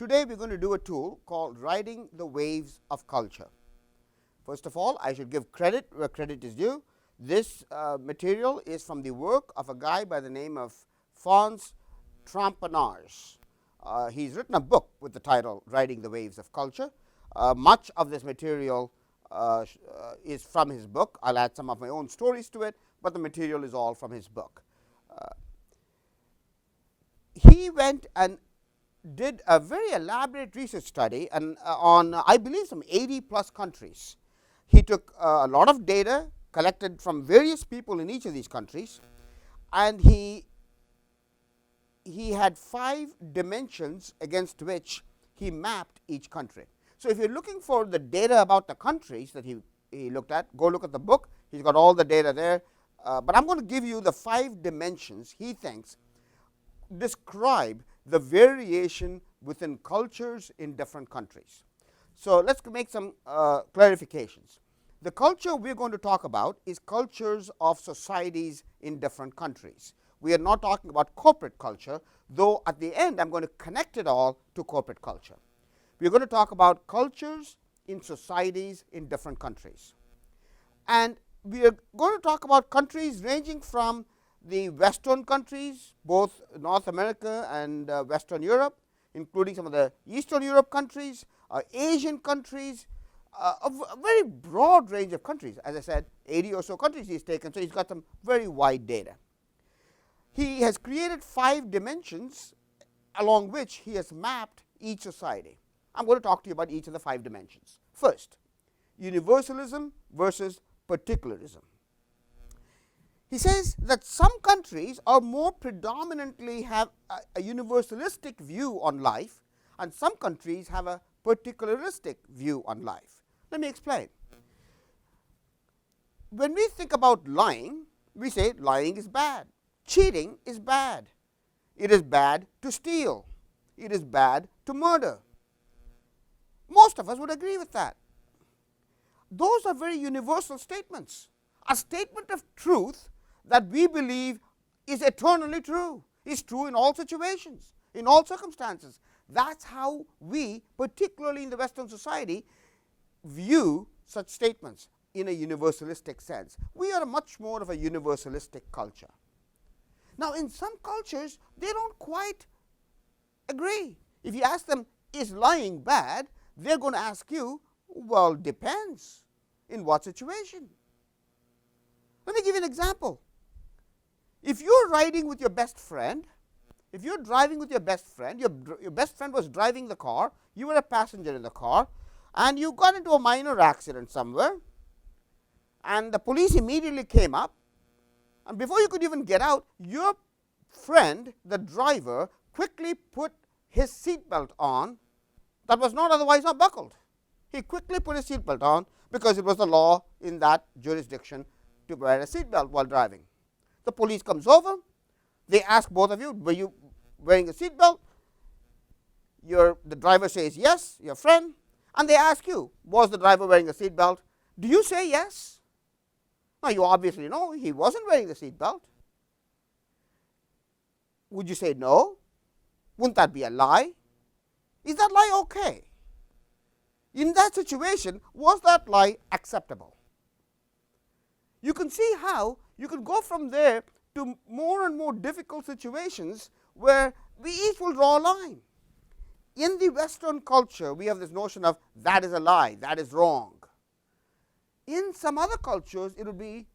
Today we are going to do a tool called riding the waves of culture. First of all, I should give credit where credit is due. This material is from the work of a guy by the name of Fons Trampanage. He's written a book with the title Riding the Waves of Culture. Much of this material is from his book. I'll add some of my own stories to it, but the material is all from his book. He went and did a very elaborate research study and on I believe some 80 plus countries. He took a lot of data collected from various people in each of these countries, and he had 5 dimensions against which he mapped each country. So, if you are looking for the data about the countries that he looked at, go look at the book. He has got all the data there, but I am going to give you the 5 dimensions he thinks describe the variation within cultures in different countries. So, let us make some clarifications. The culture we are going to talk about is cultures of societies in different countries. We are not talking about corporate culture, though at the end I am going to connect it all to corporate culture. We are going to talk about cultures in societies in different countries, and we are going to talk about countries ranging from the Western countries, both North America and Western Europe, including some of the Eastern Europe countries, Asian countries, a very broad range of countries. As I said, 80 or so countries he has taken, so he has got some very wide data. He has created 5 dimensions along which he has mapped each society. I am going to talk to you about each of the 5 dimensions. First, universalism versus particularism. He says that some countries are more predominantly have a universalistic view on life, and some countries have a particularistic view on life. Let me explain. When we think about lying, we say lying is bad, cheating is bad, it is bad to steal, it is bad to murder. Most of us would agree with that. Those are very universal statements. A statement of truth that we believe is eternally true, is true in all situations, in all circumstances. That is how we, particularly in the Western society, view such statements in a universalistic sense. We are much more of a universalistic culture. Now, in some cultures, they do not quite agree. If you ask them, is lying bad, they are going to ask you, well, depends. In what situation? Let me give you an example. If you are riding with your best friend, if you are driving with your best friend, your best friend was driving the car, you were a passenger in the car, and you got into a minor accident somewhere, and the police immediately came up, and before you could even get out, your friend, the driver, quickly put his seat belt on that was not otherwise not buckled. He quickly put his seat belt on because it was the law in that jurisdiction to wear a seat belt while driving. The police comes over, they ask both of you, were you wearing a seat belt? The driver says yes, your friend, and they ask you, was the driver wearing a seat belt? Do you say yes? Now, you obviously know he wasn't wearing the seat belt. Would you say no? Wouldn't that be a lie? Is that lie okay? In that situation, was that lie acceptable? You can see how you could go from there to more and more difficult situations where we each will draw a line. In the Western culture, we have this notion of that is a lie, that is wrong. In some other cultures, it would be,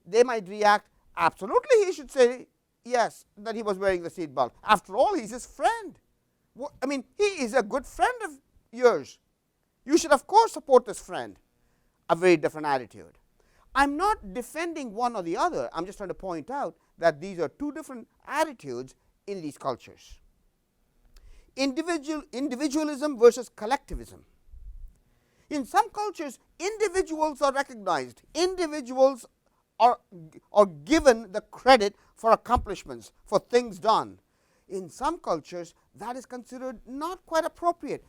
they might react, absolutely he should say yes, that he was wearing the seat belt. After all, he is his friend. I mean, he is a good friend of yours. You should of course support this friend. A very different attitude. I am not defending one or the other, I am just trying to point out that these are 2 different attitudes in these cultures. Individualism versus collectivism. In some cultures, individuals are recognized, individuals are given the credit for accomplishments, for things done. In some cultures, that is considered not quite appropriate.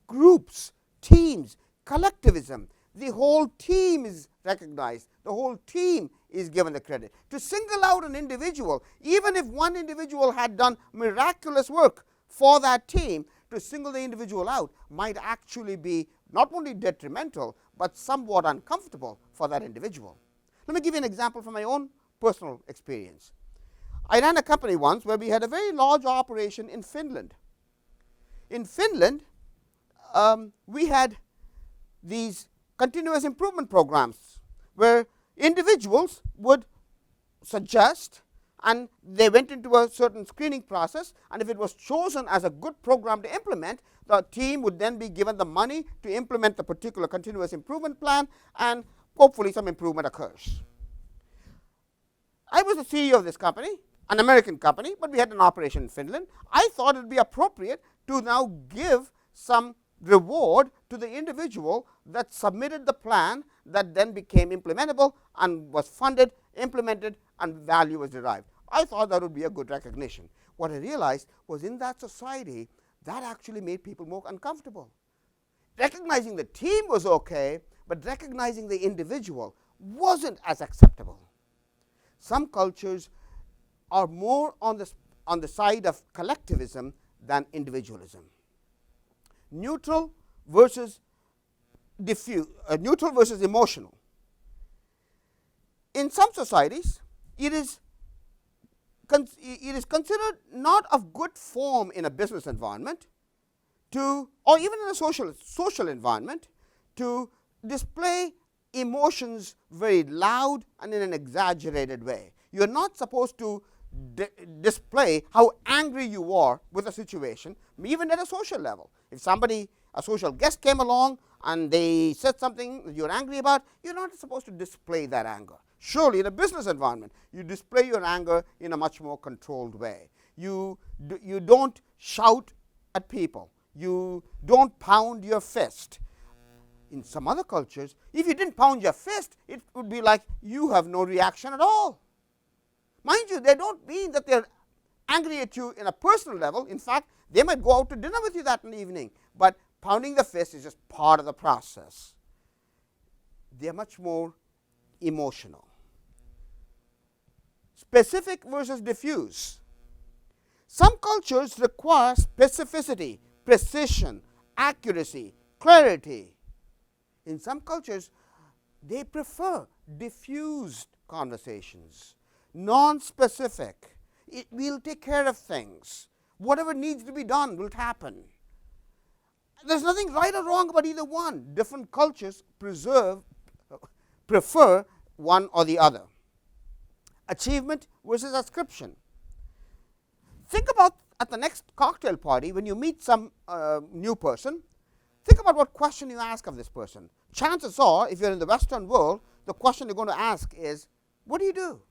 Groups, teams, collectivism, the whole team is recognized, the whole team is given the credit. To single out an individual, even if one individual had done miraculous work for that team, to single the individual out might actually be not only detrimental, but somewhat uncomfortable for that individual. Let me give you an example from my own personal experience. I ran a company once where we had a very large operation in Finland. In Finland, we had these continuous improvement programs where individuals would suggest, and they went into a certain screening process, and if it was chosen as a good program to implement, the team would then be given the money to implement the particular continuous improvement plan, and hopefully some improvement occurs. I was the CEO of this company, an American company, but we had an operation in Finland. I thought it would be appropriate to now give some reward to the individual that submitted the plan that then became implementable and was funded, implemented, and value was derived. I thought that would be a good recognition. What I realized was in that society, that actually made people more uncomfortable. Recognizing the team was okay, but recognizing the individual wasn't as acceptable. Some cultures are more on the side of collectivism than individualism. Neutral versus neutral versus emotional. In some societies, it is considered not of good form in a business environment to, or even in a social environment, to display emotions very loud and in an exaggerated way. You are not supposed to display how angry you are with a situation, even at a social level. If a social guest came along and they said something that you're angry about, you're not supposed to display that anger. Surely in a business environment, you display your anger in a much more controlled way. You don't shout at people. You don't pound your fist. In some other cultures, if you didn't pound your fist, it would be like you have no reaction at all. Mind you, they don't mean that they're angry at you in a personal level. In fact, they might go out to dinner with you that evening, but pounding the fist is just part of the process. They are much more emotional. Specific versus diffuse. Some cultures require specificity, precision, accuracy, clarity. In some cultures, they prefer diffused conversations, non-specific. We'll take care of things. Whatever needs to be done will happen. There's nothing right or wrong about either one. Different cultures prefer one or the other. Achievement versus ascription. Think about at the next cocktail party when you meet some new person, think about what question you ask of this person. Chances are, if you're in the Western world, the question you're going to ask is, what do you do?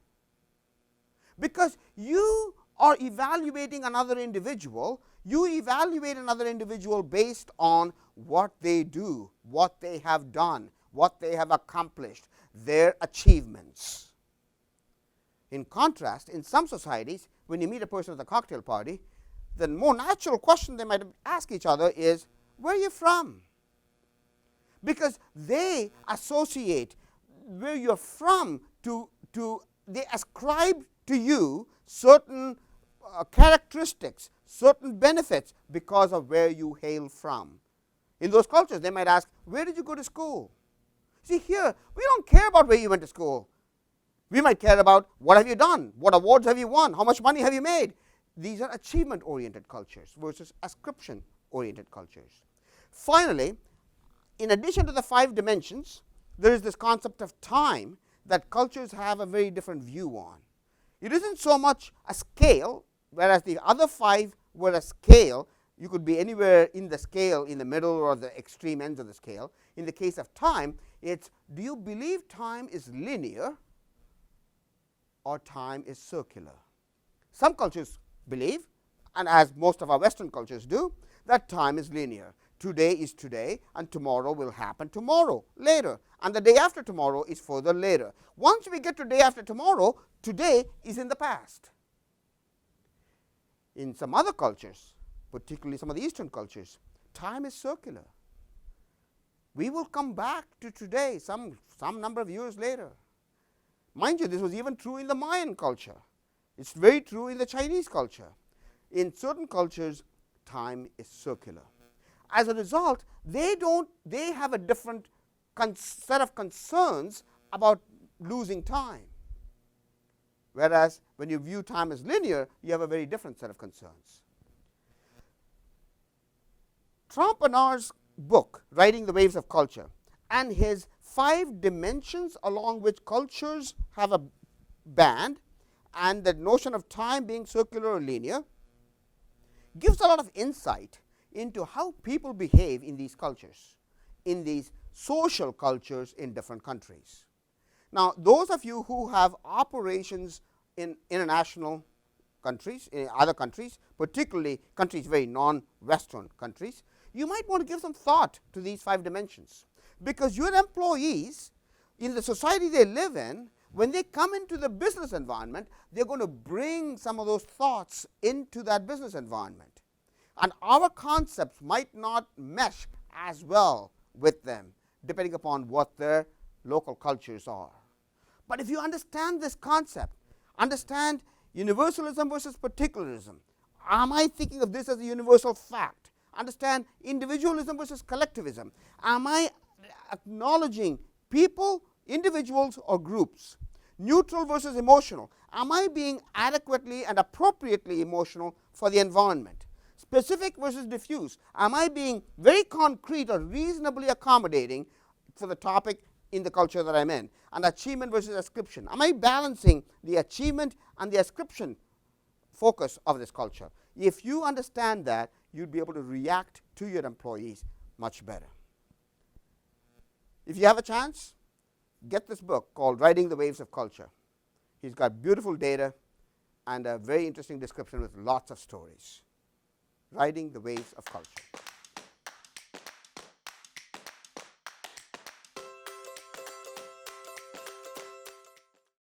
Because you are evaluating another individual, you evaluate another individual based on what they do, what they have done, what they have accomplished, their achievements. In contrast, in some societies, when you meet a person at a cocktail party, the more natural question they might ask each other is, where are you from? Because they associate where you're from to they ascribe to you certain characteristics, certain benefits because of where you hail from. In those cultures, they might ask, where did you go to school? See, here, we don't care about where you went to school. We might care about what have you done, what awards have you won, how much money have you made. These are achievement-oriented cultures versus ascription-oriented cultures. Finally, in addition to the 5 dimensions, there is this concept of time that cultures have a very different view on. It isn't so much a scale, whereas the other 5 were a scale. You could be anywhere in the scale, in the middle or the extreme ends of the scale. In the case of time, it's, do you believe time is linear or time is circular? Some cultures believe, and as most of our Western cultures do, that time is linear. Today is today, and tomorrow will happen tomorrow, later. And the day after tomorrow is further later. Once we get to day after tomorrow, today is in the past. In some other cultures, particularly some of the Eastern cultures, time is circular. We will come back to today some number of years later. Mind you, this was even true in the Mayan culture. It's very true in the Chinese culture. In certain cultures, time is circular. As a result, they have a different set of concerns about losing time. Whereas when you view time as linear, you have a very different set of concerns. Trompenaur's book, Riding the Waves of Culture, and his 5 dimensions along which cultures have a band, and the notion of time being circular or linear, gives a lot of insight into how people behave in these cultures, in these social cultures in different countries. Now, those of you who have operations in international countries, in other countries, particularly countries very non-Western countries, you might want to give some thought to these 5 dimensions, because your employees in the society they live in, when they come into the business environment, they are going to bring some of those thoughts into that business environment, and our concepts might not mesh as well with them depending upon what their local cultures are. But if you understand this concept, understand universalism versus particularism, am I thinking of this as a universal fact? Understand individualism versus collectivism, am I acknowledging people, individuals or groups? Neutral versus emotional, am I being adequately and appropriately emotional for the environment? Specific versus diffuse, am I being very concrete or reasonably accommodating for the topic in the culture that I'm in? And achievement versus ascription, am I balancing the achievement and the ascription focus of this culture? If you understand that, you'd be able to react to your employees much better. If you have a chance, get this book called Riding the Waves of Culture. He's got beautiful data and a very interesting description with lots of stories. Riding the Waves of Culture.